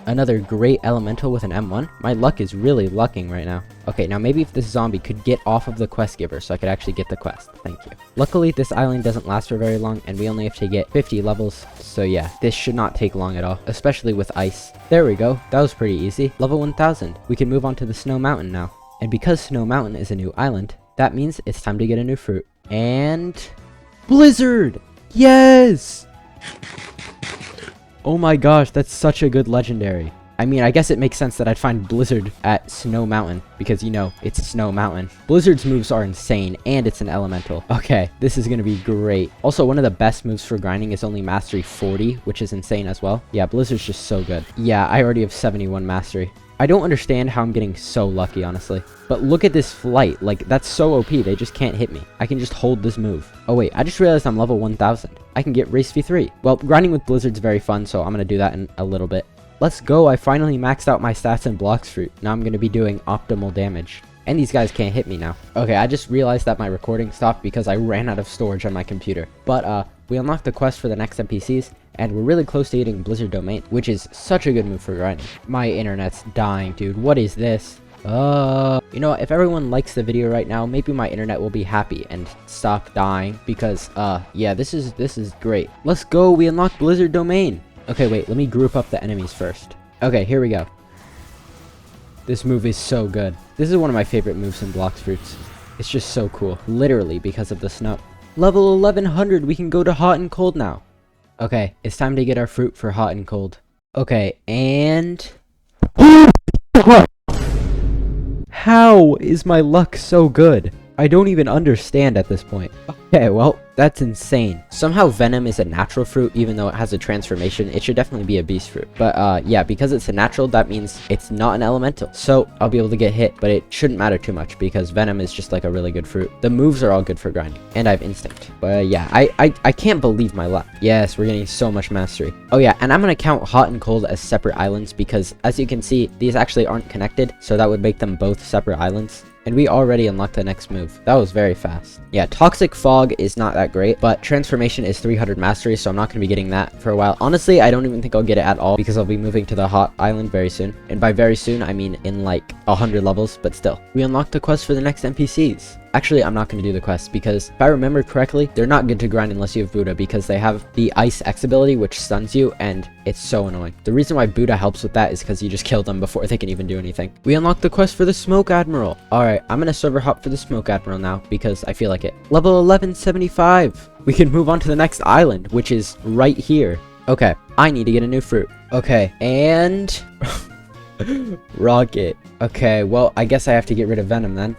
Another great elemental with an M1. My luck is really lucking right now. Okay, now maybe if this zombie could get off of the quest giver so I could actually get the quest. Thank you. Luckily, this island doesn't last for very long, and we only have to get 50 levels. So yeah, this should not take long at all, especially with ice. There we go. That was pretty easy. Level 1000. We can move on to the Snow Mountain now. And because Snow Mountain is a new island, that means it's time to get a new fruit. And... Blizzard! Yes! Oh my gosh, that's such a good legendary. I mean, I guess it makes sense that I'd find Blizzard at Snow Mountain, because, you know, it's Snow Mountain. Blizzard's moves are insane, and it's an elemental. Okay, this is gonna be great. Also, one of the best moves for grinding is only Mastery 40, which is insane as well. Yeah, Blizzard's just so good. Yeah, I already have 71 Mastery. I don't understand how I'm getting so lucky, honestly. But look at this flight. Like, that's so OP, they just can't hit me. I can just hold this move. Oh wait, I just realized I'm level 1000. I can get Race V3. Well, grinding with Blizzard's very fun, so I'm gonna do that in a little bit. Let's go, I finally maxed out my stats in Blox Fruit. Now I'm going to be doing optimal damage. And these guys can't hit me now. Okay, I just realized that my recording stopped because I ran out of storage on my computer. But, we unlocked the quest for the next NPCs, and we're really close to getting Blizzard Domain, which is such a good move for grinding. My internet's dying, dude. What is this? You know, if everyone likes the video right now, maybe my internet will be happy and stop dying because, yeah, this is great. Let's go, we unlocked Blizzard Domain. Okay, wait, let me group up the enemies first. Okay, here we go. This move is so good. This is one of my favorite moves in Blox Fruits. It's just so cool, literally because of the snow. Level 1100, we can go to hot and cold now. Okay, it's time to get our fruit for hot and cold. Okay, and... How is my luck so good? I don't even understand at this point. Okay, well, that's insane. Somehow Venom is a natural fruit, even though it has a transformation. It should definitely be a beast fruit. But, yeah, because it's a natural, that means it's not an elemental. So, I'll be able to get hit, but it shouldn't matter too much, because Venom is just, like, a really good fruit. The moves are all good for grinding, and I have Instinct. But, yeah, I can't believe my luck. Yes, we're getting so much mastery. Oh, yeah, and I'm gonna count Hot and Cold as separate islands, because, as you can see, these actually aren't connected, so that would make them both separate islands. And we already unlocked the next move. That was very fast. Yeah, Toxic Fog is not that great, but Transformation is 300 Mastery, so I'm not going to be getting that for a while. Honestly, I don't even think I'll get it at all, because I'll be moving to the Hot Island very soon. And by very soon, I mean in like 100 levels, but still. We unlocked the quest for the next NPCs. Actually, I'm not going to do the quest, because if I remember correctly, they're not good to grind unless you have Buddha, because they have the Ice X ability, which stuns you, and it's so annoying. The reason why Buddha helps with that is because you just kill them before they can even do anything. We unlocked the quest for the Smoke Admiral. Alright, I'm going to server hop for the Smoke Admiral now, because I feel like it. Level 1175. We can move on to the next island, which is right here. Okay, I need to get a new fruit. Okay, and... Rocket. Okay, well, I guess I have to get rid of Venom then.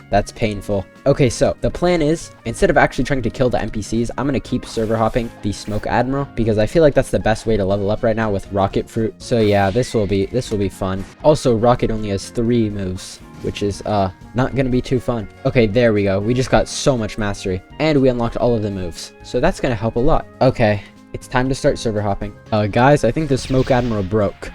That's painful. Okay, so the plan is, instead of actually trying to kill the NPCs, I'm going to keep server hopping the Smoke Admiral, because I feel like that's the best way to level up right now with Rocket Fruit. So yeah, this will be fun. Also, Rocket only has 3 moves, which is not going to be too fun. Okay, there we go. We just got so much mastery, and we unlocked all of the moves. So that's going to help a lot. Okay, it's time to start server hopping. Guys, I think the Smoke Admiral broke.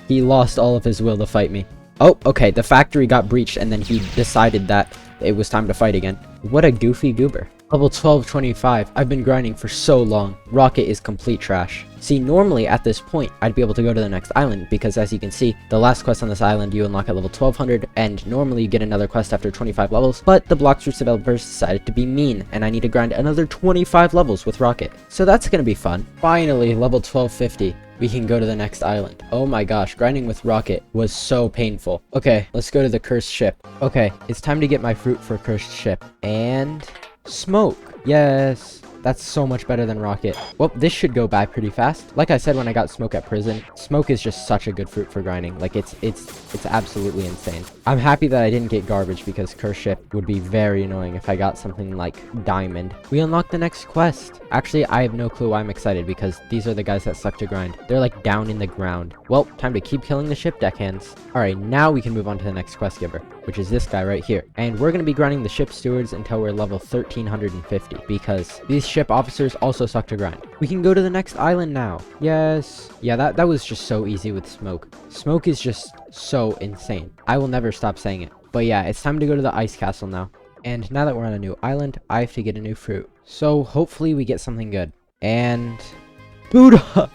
He lost all of his will to fight me. Oh, okay, the factory got breached, and then he decided that it was time to fight again. What a goofy goober. Level 1225. I've been grinding for so long. Rocket is complete trash. See, normally at this point, I'd be able to go to the next island, because as you can see, the last quest on this island you unlock at level 1200, and normally you get another quest after 25 levels, but the Blox Fruits developers decided to be mean, and I need to grind another 25 levels with Rocket. So that's gonna be fun. Finally, level 1250. We can go to the next island. Oh my gosh, grinding with Rocket was so painful. Okay, let's go to the cursed ship. Okay, it's time to get my fruit for cursed ship. And... Smoke. Yes. That's so much better than Rocket. Well, this should go by pretty fast. Like I said when I got Smoke at prison, Smoke is just such a good fruit for grinding. Like, it's absolutely insane. I'm happy that I didn't get Garbage, because Curse Ship would be very annoying if I got something like Diamond. We unlocked the next quest. Actually, I have no clue why I'm excited, because these are the guys that suck to grind. They're like down in the ground. Well, time to keep killing the ship deckhands. Alright, now we can move on to the next quest giver, which is this guy right here. And we're going to be grinding the ship stewards until we're level 1350, because these ship officers also suck to grind. We can go to the next island now. Yes. Yeah, that was just so easy with Smoke. Smoke is just so insane. I will never stop saying it. But yeah, it's time to go to the ice castle now. And now that we're on a new island, I have to get a new fruit. So hopefully we get something good. And... Buddha!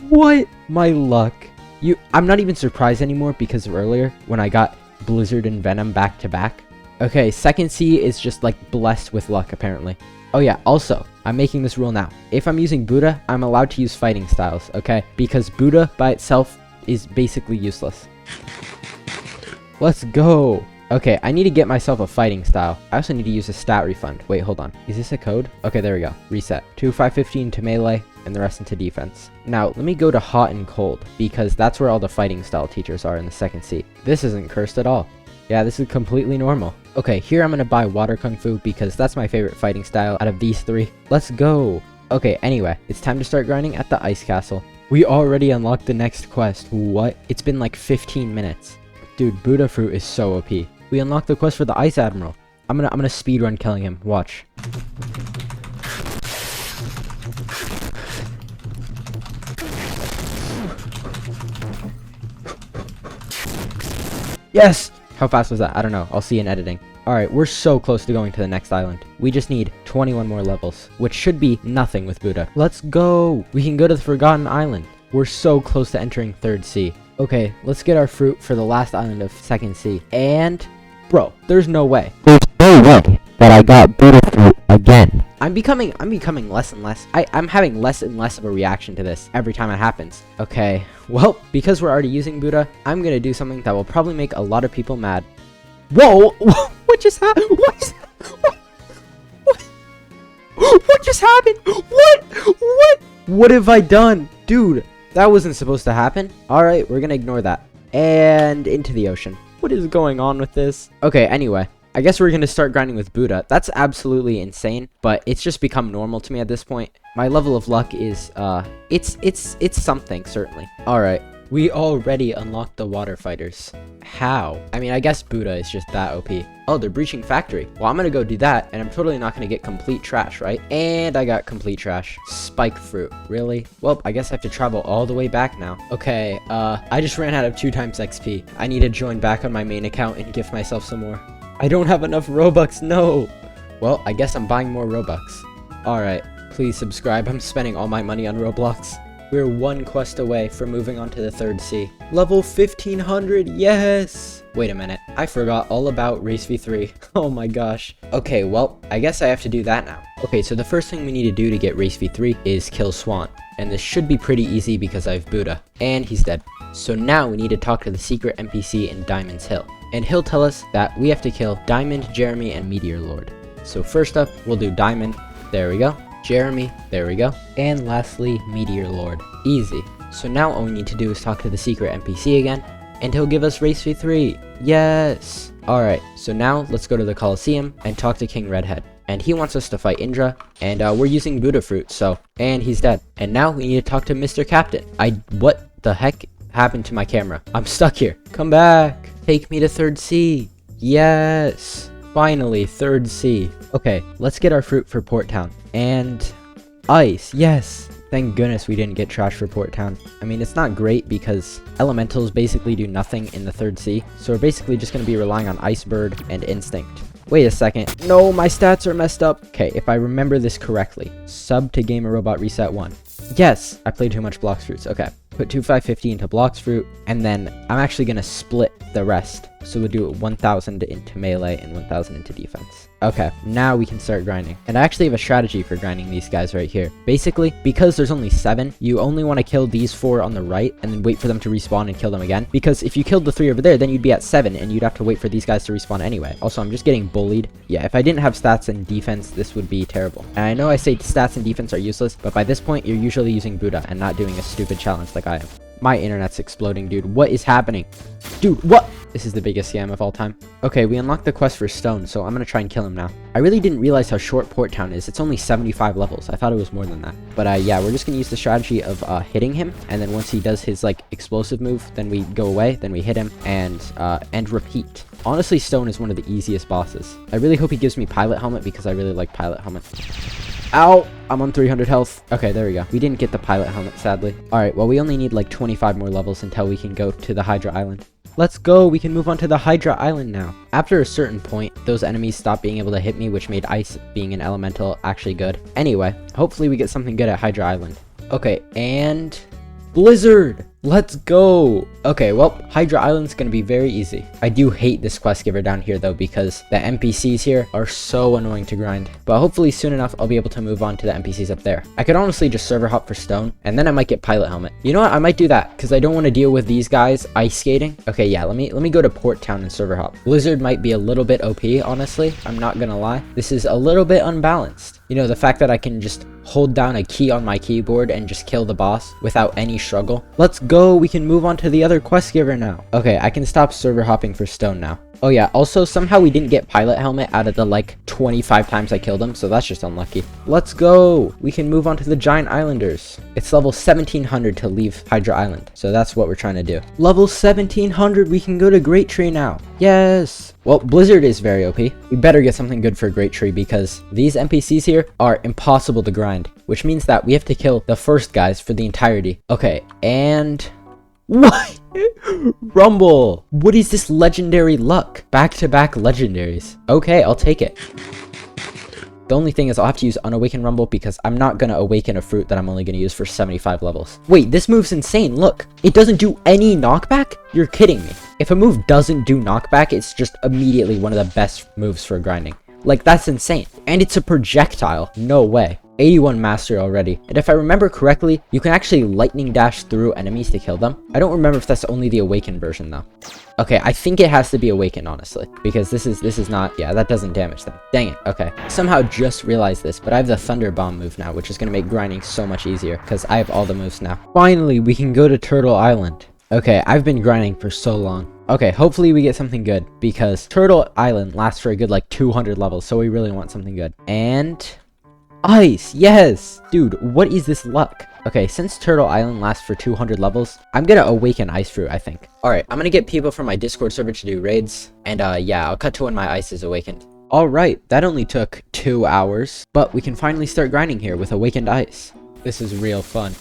What? My luck. I'm not even surprised anymore because of earlier when I got Blizzard and Venom back to back. Okay, second C is just like blessed with luck apparently. Oh yeah, also, I'm making this rule now. If I'm using Buddha, I'm allowed to use fighting styles, okay? Because Buddha by itself is basically useless. Let's go. Okay, I need to get myself a fighting style. I also need to use a stat refund. Wait, hold on. Is this a code? Okay, there we go. Reset. 2, 5, 15 to melee, and the rest into defense. Now, let me go to hot and cold, because that's where all the fighting style teachers are in the second seat. This isn't cursed at all. Yeah, this is completely normal. Okay, here I'm gonna buy water kung fu, because that's my favorite fighting style out of these three. Let's go. Okay, anyway, it's time to start grinding at the ice castle. We already unlocked the next quest. What? It's been like 15 minutes. Dude, Buddha fruit is so OP. We unlocked the quest for the Ice Admiral. I'm gonna speedrun killing him. Watch. Yes! How fast was that? I don't know. I'll see in editing. Alright, we're so close to going to the next island. We just need 21 more levels, which should be nothing with Buddha. Let's go! We can go to the Forgotten Island. We're so close to entering 3rd sea. Okay, let's get our fruit for the last island of 2nd sea. And... bro, there's no way. There's no way that I got Buddha fruit again. I'm becoming less and less. I'm having less and less of a reaction to this every time it happens. Okay, well, because we're already using Buddha, I'm gonna do something that will probably make a lot of people mad. Whoa! What just happened? What just happened? What have I done? Dude, that wasn't supposed to happen. Alright, we're gonna ignore that. And into the ocean. What is going on with this? Okay, anyway. I guess we're gonna start grinding with Buddha. That's absolutely insane, but it's just become normal to me at this point. My level of luck is, it's something, certainly. Alright, we already unlocked the water fighters. How? I mean, I guess Buddha is just that OP. Oh, they're breaching factory. Well, I'm gonna go do that, and I'm totally not gonna get complete trash, right? And I got complete trash. Spike fruit. Really? Well, I guess I have to travel all the way back now. Okay, I just ran out of 2 times XP. I need to join back on my main account and gift myself some more. I don't have enough Robux, no! Well, I guess I'm buying more Robux. Alright, please subscribe. I'm spending all my money on Roblox. We're 1 quest away from moving on to the 3rd sea. Level 1500, yes! Wait a minute, I forgot all about Race V3. Oh my gosh. Okay, well, I guess I have to do that now. Okay, so the first thing we need to do to get Race V3 is kill Swan. And this should be pretty easy because I have Buddha. And he's dead. So now we need to talk to the secret NPC in Diamond's Hill. And he'll tell us that we have to kill Diamond, Jeremy, and Meteor Lord. So first up, we'll do Diamond. There we go. Jeremy. There we go. And lastly, Meteor Lord. Easy. So now all we need to do is talk to the secret NPC again, and he'll give us Race V3. Yes! Alright, so now let's go to the Colosseum and talk to King Redhead. And he wants us to fight Indra, and we're using Buddha fruit, so... And he's dead. And now we need to talk to Mr. Captain. What the heck happened to my camera? I'm stuck here. Come back! Take me to 3rd sea. Yes! Finally, 3rd sea. Okay, let's get our fruit for Port Town. And... ice, yes! Thank goodness we didn't get trash for Port Town. I mean, it's not great because elementals basically do nothing in the 3rd sea. So we're basically just going to be relying on Ice Bird and Instinct. Wait a second. No, my stats are messed up. Okay, if I remember this correctly. Sub to Gamer Robot Reset 1. Yes! I played too much Blox fruits. Okay. Put 2, 5, 50 into Blox fruit. And then I'm actually going to split the rest. So we'll do 1000 into melee and 1000 into defense. Okay, now we can start grinding. And I actually have a strategy for grinding these guys right here. Basically, because there's only 7, you only want to kill these 4 on the right and then wait for them to respawn and kill them again. Because if you killed the 3 over there, then you'd be at 7 and you'd have to wait for these guys to respawn anyway. Also, I'm just getting bullied. Yeah, if I didn't have stats and defense, this would be terrible. And I know I say stats and defense are useless, but by this point, you're usually using Buddha and not doing a stupid challenge like I am. My internet's exploding, dude. What is happening? Dude, what? This is the biggest scam of all time. Okay, we unlocked the quest for Stone, so I'm gonna try and kill him now. I really didn't realize how short Port Town is. It's only 75 levels. I thought it was more than that. But yeah, we're just gonna use the strategy of hitting him, and then once he does his like explosive move, then we go away, then we hit him, and repeat. Honestly, Stone is one of the easiest bosses. I really hope he gives me Pilot Helmet because I really like Pilot Helmet. Ow! I'm on 300 health. Okay, there we go. We didn't get the Pilot Helmet, sadly. Alright, well, we only need like 25 more levels until we can go to the Hydra Island. Let's go! We can move on to the Hydra Island now. After a certain point, those enemies stopped being able to hit me, which made Ice being an elemental actually good. Anyway, hopefully we get something good at Hydra Island. Okay, and... Blizzard! Let's go! Okay, well, Hydra Island's gonna be very easy. I do hate this quest giver down here though, because the NPCs here are so annoying to grind. But hopefully soon enough, I'll be able to move on to the NPCs up there. I could honestly just server hop for stone, and then I might get pilot helmet. You know what? I might do that, because I don't want to deal with these guys ice skating. Okay, yeah, let me go to Port Town and server hop. Blizzard might be a little bit OP, honestly. I'm not gonna lie. This is a little bit unbalanced. You know, the fact that I can just hold down a key on my keyboard and just kill the boss without any struggle. Let's go, we can move on to the other quest giver now. Okay, I can stop server hopping for stone now. Oh yeah, also somehow we didn't get pilot helmet out of the like 25 times I killed him, so that's just unlucky. Let's go! We can move on to the Giant Islanders. It's level 1700 to leave Hydra Island, so that's what we're trying to do. Level 1700, we can go to Great Tree now. Yes! Well, Blizzard is very OP. We better get something good for Great Tree because these NPCs here are impossible to grind, which means that we have to kill the first guys for the entirety. Okay, and... What? Rumble! What is this legendary luck? Back-to-back legendaries. Okay, I'll take it. The only thing is I'll have to use Unawakened Rumble because I'm not going to awaken a fruit that I'm only going to use for 75 levels. Wait, this move's insane. Look, it doesn't do any knockback? You're kidding me. If a move doesn't do knockback, it's just immediately one of the best moves for grinding. Like, that's insane. And it's a projectile. No way. 81 mastery already. And if I remember correctly, you can actually lightning dash through enemies to kill them. I don't remember if that's only the awakened version though. Okay, I think it has to be awakened, honestly, because this is not, yeah, that doesn't damage them. Dang it. Okay. Somehow just realized this, but I have the Thunder Bomb move now, which is going to make grinding so much easier because I have all the moves now. Finally, we can go to Turtle Island. Okay, I've been grinding for so long. Okay, hopefully we get something good because Turtle Island lasts for a good like 200 levels, so we really want something good. And ice, yes! Dude, what is this luck? Okay, since Turtle Island lasts for 200 levels, I'm gonna awaken Ice Fruit, I think. Alright, I'm gonna get people from my Discord server to do raids, and yeah, I'll cut to when my ice is awakened. Alright, that only took 2 hours, but we can finally start grinding here with awakened ice. This is real fun.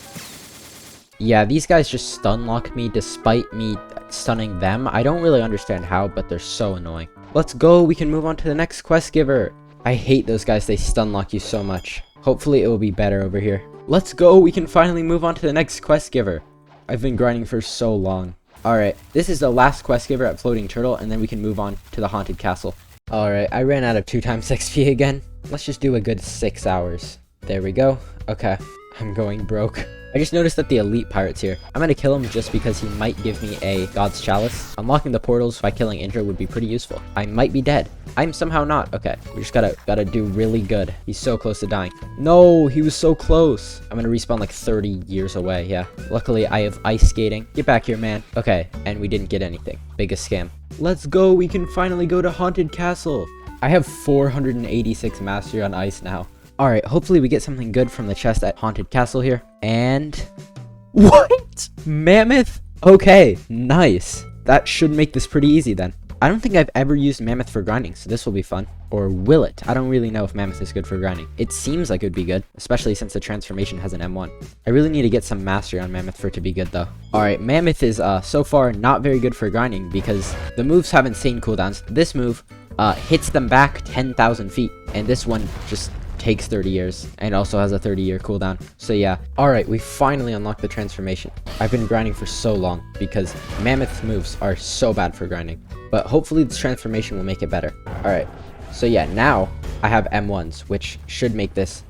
Yeah, these guys just stun lock me despite me stunning them. I don't really understand how, but they're so annoying. Let's go, we can move on to the next quest giver. I hate those guys, they stun lock you so much. Hopefully it will be better over here. Let's go, we can finally move on to the next quest giver. I've been grinding for so long. Alright, this is the last quest giver at Floating Turtle, and then we can move on to the Haunted Castle. Alright, I ran out of 2 times XP again. Let's just do a good 6 hours. There we go. Okay, I'm going broke. I just noticed that the elite pirate's here. I'm gonna kill him just because he might give me a God's Chalice. Unlocking the portals by killing Indra would be pretty useful. I might be dead. I'm somehow not. Okay, we just gotta do really good. He's so close to dying. No, he was so close. I'm gonna respawn like 30 years away, yeah. Luckily, I have ice skating. Get back here, man. Okay, and we didn't get anything. Biggest scam. Let's go, we can finally go to Haunted Castle. I have 486 mastery on ice now. Alright, hopefully we get something good from the chest at Haunted Castle here. And... What? Mammoth? Okay, nice. That should make this pretty easy then. I don't think I've ever used Mammoth for grinding, so this will be fun. Or will it? I don't really know if Mammoth is good for grinding. It seems like it would be good, especially since the transformation has an M1. I really need to get some mastery on Mammoth for it to be good though. Alright, Mammoth is so far not very good for grinding because the moves have insane cooldowns. This move hits them back 10,000 feet, and this one just takes 30 years and also has a 30-year cooldown. So yeah. Alright, we finally unlocked the transformation. I've been grinding for so long because Mammoth's moves are so bad for grinding. But hopefully this transformation will make it better. Alright, so yeah, now I have M1s, which should make this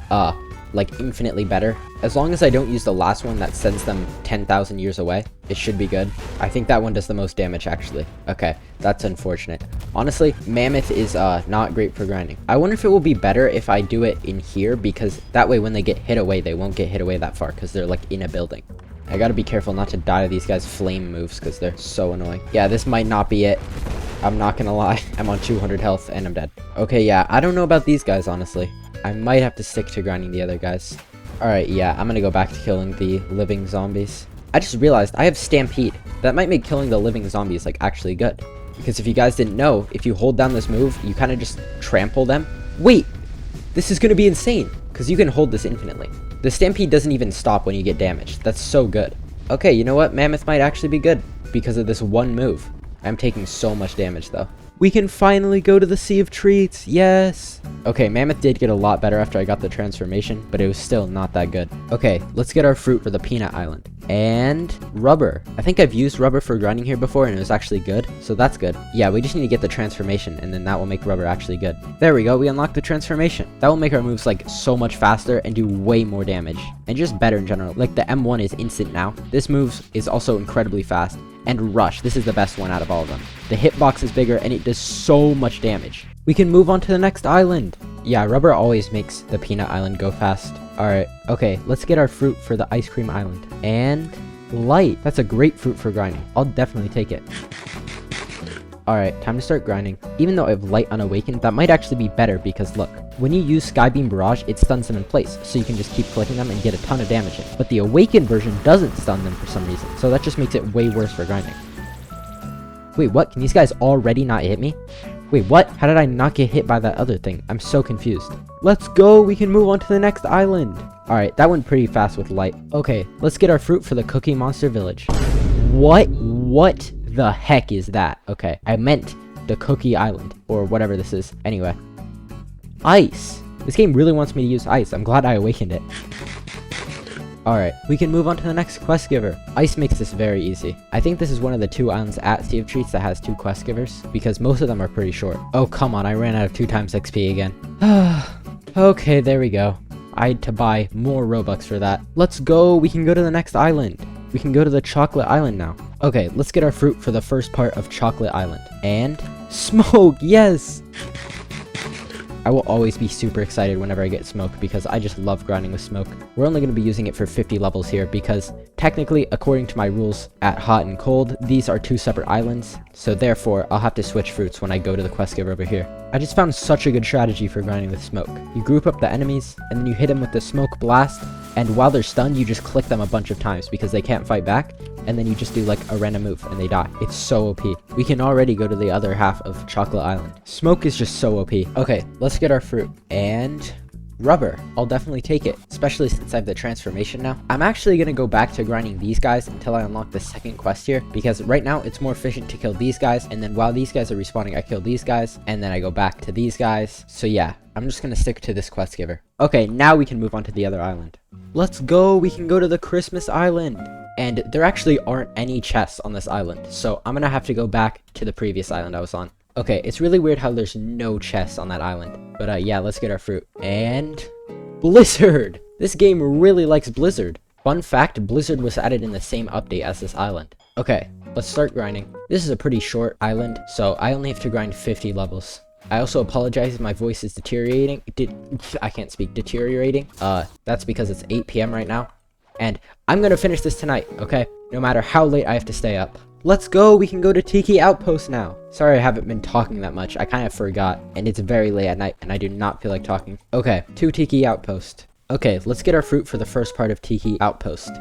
like infinitely better. As long as I don't use the last one that sends them 10,000 years away, it should be good. I think that one does the most damage actually. Okay, that's unfortunate. Honestly, Mammoth is not great for grinding. I wonder if it will be better if I do it in here, because that way when they get hit away, they won't get hit away that far because they're like in a building. I gotta be careful not to die to these guys' flame moves because they're so annoying. Yeah, this might not be it. I'm not gonna lie. I'm on 200 health and I'm dead. Okay, yeah, I don't know about these guys, honestly. I might have to stick to grinding the other guys. Alright, yeah, I'm gonna go back to killing the living zombies. I just realized I have Stampede. That might make killing the living zombies, like, actually good. Because if you guys didn't know, if you hold down this move, you kind of just trample them. Wait! This is gonna be insane, because you can hold this infinitely. The Stampede doesn't even stop when you get damaged. That's so good. Okay, you know what? Mammoth might actually be good because of this one move. I'm taking so much damage, though. We can finally go to the Sea of Treats. Yes. Okay, Mammoth did get a lot better after I got the transformation, but it was still not that good. Okay, let's get our fruit for the Peanut Island. And rubber. I think I've used rubber for grinding here before and it was actually good, so that's good. Yeah, we just need to get the transformation and then that will make rubber actually good. There we go, we unlocked the transformation. That will make our moves like so much faster and do way more damage. And just better in general. Like the M1 is instant now. This move is also incredibly fast. And Rush, this is the best one out of all of them. The hitbox is bigger and it does so much damage. We can move on to the next island. Yeah, rubber always makes the Peanut Island go fast. Alright, okay, let's get our fruit for the Ice Cream Island. And light. That's a great fruit for grinding. I'll definitely take it. Alright, time to start grinding. Even though I have light unawakened, that might actually be better because look, when you use Skybeam Barrage, it stuns them in place, so you can just keep clicking them and get a ton of damage in. But the awakened version doesn't stun them for some reason, so that just makes it way worse for grinding. Wait, what? Can these guys already not hit me? Wait, what? How did I not get hit by that other thing? I'm so confused. Let's go! We can move on to the next island! Alright, that went pretty fast with light. Okay, let's get our fruit for the Cookie Monster Village. What the heck is that? Okay, I meant the Cookie Island, or whatever this is. Anyway. Ice! This game really wants me to use ice. I'm glad I awakened it. Alright, we can move on to the next quest giver. Ice makes this very easy. I think this is one of the 2 islands at Sea of Treats that has 2 quest givers, because most of them are pretty short. Oh, come on, I ran out of 2 times XP again. Okay, there we go. I had to buy more Robux for that. Let's go, we can go to the next island. We can go to the Chocolate Island now. Okay, let's get our fruit for the first part of Chocolate Island. And smoke, yes! I will always be super excited whenever I get smoke because I just love grinding with smoke. We're only going to be using it for 50 levels here because technically, according to my rules at hot and cold, these are 2 separate islands. So therefore, I'll have to switch fruits when I go to the quest giver over here. I just found such a good strategy for grinding with smoke. You group up the enemies and then you hit them with the smoke blast. And while they're stunned, you just click them a bunch of times because they can't fight back. And then you just do like a random move and they die. It's so OP. We can already go to the other half of Chocolate Island. Smoke is just so OP. Okay, let's get our fruit. And rubber. I'll definitely take it, especially since I have the transformation now. I'm actually going to go back to grinding these guys until I unlock the second quest here, because right now it's more efficient to kill these guys, and then while these guys are respawning, I kill these guys, and then I go back to these guys. So yeah, I'm just going to stick to this quest giver. Okay, now we can move on to the other island. Let's go! We can go to the Christmas Island! And there actually aren't any chests on this island, so I'm going to have to go back to the previous island I was on. Okay, it's really weird how there's no chests on that island. But yeah, let's get our fruit. And Blizzard! This game really likes Blizzard. Fun fact, Blizzard was added in the same update as this island. Okay, let's start grinding. This is a pretty short island, so I only have to grind 50 levels. I also apologize if my voice is deteriorating. I can't speak. Deteriorating. That's because it's 8 p.m. right now. And I'm gonna finish this tonight, okay? No matter how late I have to stay up. Let's go! We can go to Tiki Outpost now. Sorry I haven't been talking that much. I kind of forgot. And it's very late at night, and I do not feel like talking. Okay, to Tiki Outpost. Okay, let's get our fruit for the first part of Tiki Outpost.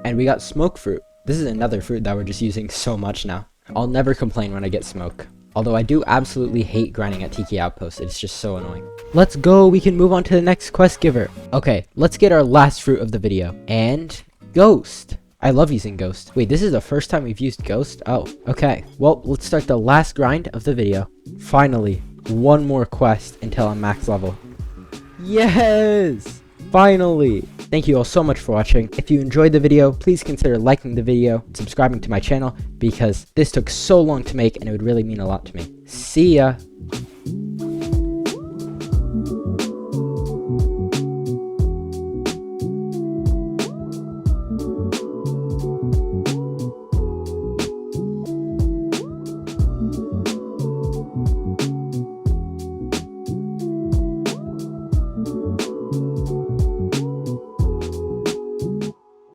And we got smoke fruit. This is another fruit that we're just using so much now. I'll never complain when I get smoke. Although I do absolutely hate grinding at Tiki Outpost. It's just so annoying. Let's go! We can move on to the next quest giver. Okay, let's get our last fruit of the video. And Ghost. I love using Ghost. Wait, this is the first time we've used Ghost? Oh, okay. Well, let's start the last grind of the video. Finally, one more quest until I'm max level. Yes! Finally! Thank you all so much for watching. If you enjoyed the video, please consider liking the video, subscribing to my channel, because this took so long to make and it would really mean a lot to me. See ya!